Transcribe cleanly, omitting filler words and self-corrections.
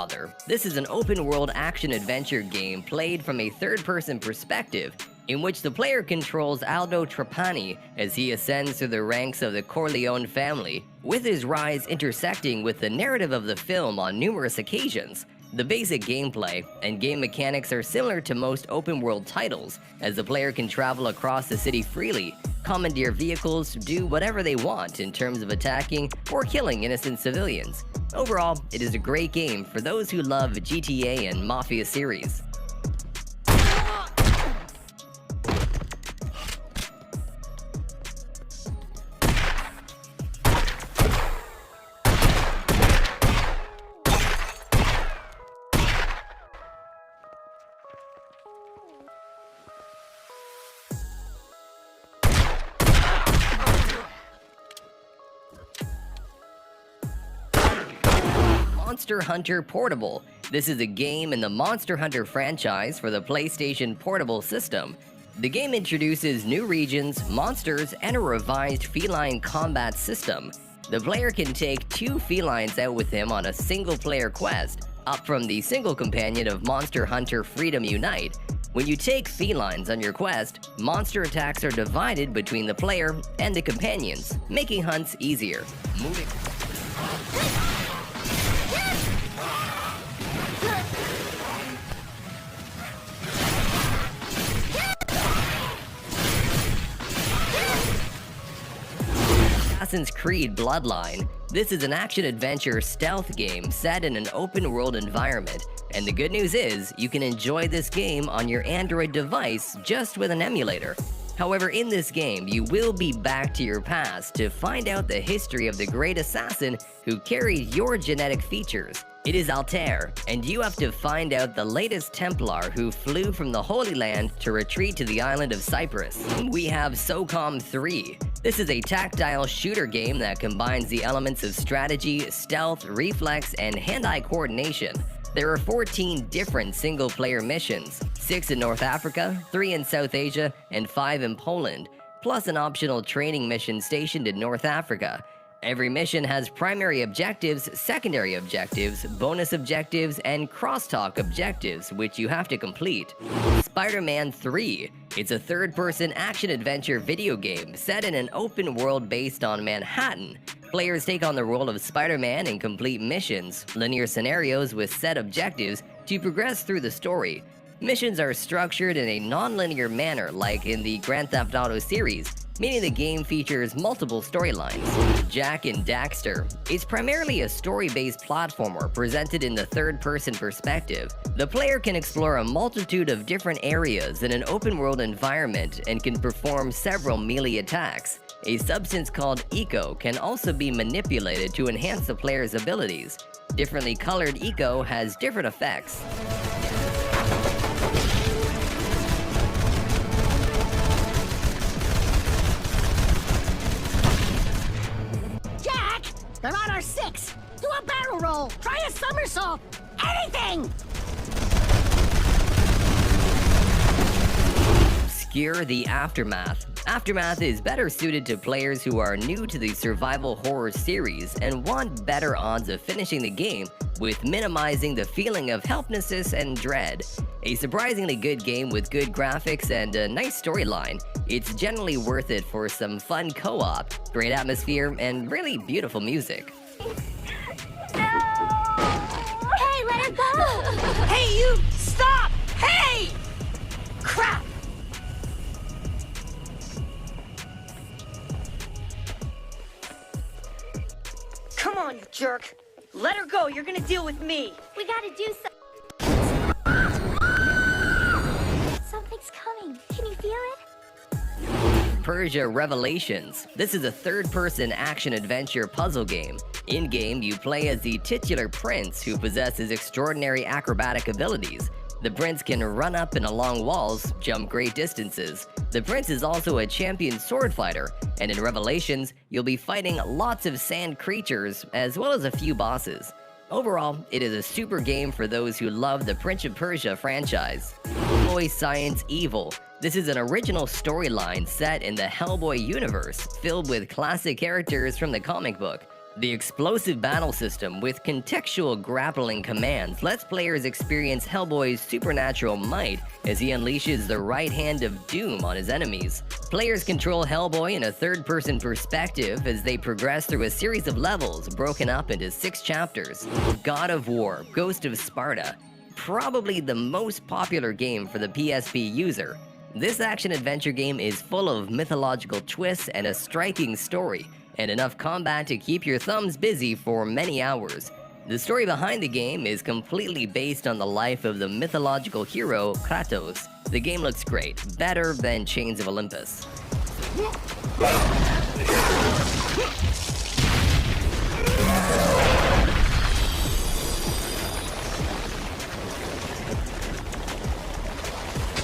Father. This is an open-world action-adventure game played from a third-person perspective, in which the player controls Aldo Trapani as he ascends through the ranks of the Corleone family, with his rise intersecting with the narrative of the film on numerous occasions. The basic gameplay and game mechanics are similar to most open-world titles, as the player can travel across the city freely, commandeer vehicles, do whatever they want in terms of attacking or killing innocent civilians. Overall, it is a great game for those who love GTA and Mafia series. Monster Hunter Portable. This is a game in the Monster Hunter franchise for the PlayStation Portable system. The game introduces new regions, monsters, and a revised feline combat system. The player can take 2 felines out with him on a single-player quest, up from the single companion of Monster Hunter Freedom Unite. When you take felines on your quest, monster attacks are divided between the player and the companions, making hunts easier. Assassin's Creed Bloodline. This is an action-adventure stealth game set in an open-world environment, and the good news is you can enjoy this game on your Android device just with an emulator. However, in this game, you will be back to your past to find out the history of the great assassin who carried your genetic features. It is Altair, and you have to find out the latest Templar who flew from the Holy Land to retreat to the island of Cyprus. We have SOCOM 3. This is a tactile shooter game that combines the elements of strategy, stealth, reflex, and hand-eye coordination. There are 14 different single-player missions, 6 in North Africa, 3 in South Asia, and 5 in Poland, plus an optional training mission stationed in North Africa. Every mission has primary objectives, secondary objectives, bonus objectives, and crosstalk objectives, which you have to complete. Spider-Man 3. It's a third-person action-adventure video game set in an open world based on Manhattan. Players take on the role of Spider-Man and complete missions, linear scenarios with set objectives to progress through the story. Missions are structured in a non-linear manner like in the Grand Theft Auto series, meaning the game features multiple storylines. Jak and Daxter. It's primarily a story-based platformer presented in the third-person perspective. The player can explore a multitude of different areas in an open-world environment and can perform several melee attacks. A substance called Eco can also be manipulated to enhance the player's abilities. Differently colored Eco has different effects. They're on our 6! Do a barrel roll! Try a somersault! Anything! Obscure the Aftermath. Aftermath is better suited to players who are new to the survival horror series and want better odds of finishing the game with minimizing the feeling of helplessness and dread. A surprisingly good game with good graphics and a nice storyline. It's generally worth it for some fun co-op, great atmosphere, and really beautiful music. Hey, let it go! Hey, you! Stop! Hey! Crap! Come on, you jerk! Let her go, you're gonna deal with me! We gotta do something. Something's coming. Can you feel it? Persia Revelations. This is a third-person action-adventure puzzle game. In-game, you play as the titular prince who possesses extraordinary acrobatic abilities. The prince can run up and along walls, jump great distances. The prince is also a champion sword fighter, and in Revelations, you'll be fighting lots of sand creatures as well as a few bosses. Overall, it is a super game for those who love the Prince of Persia franchise. Hellboy Science Evil. This is an original storyline set in the Hellboy universe, filled with classic characters from the comic book. The explosive battle system with contextual grappling commands lets players experience Hellboy's supernatural might as he unleashes the right hand of doom on his enemies. Players control Hellboy in a third-person perspective as they progress through a series of levels broken up into 6 chapters. God of War, Ghost of Sparta, probably the most popular game for the PSP user. This action-adventure game is full of mythological twists and a striking story, and enough combat to keep your thumbs busy for many hours. The story behind the game is completely based on the life of the mythological hero Kratos. The game looks great, better than Chains of Olympus.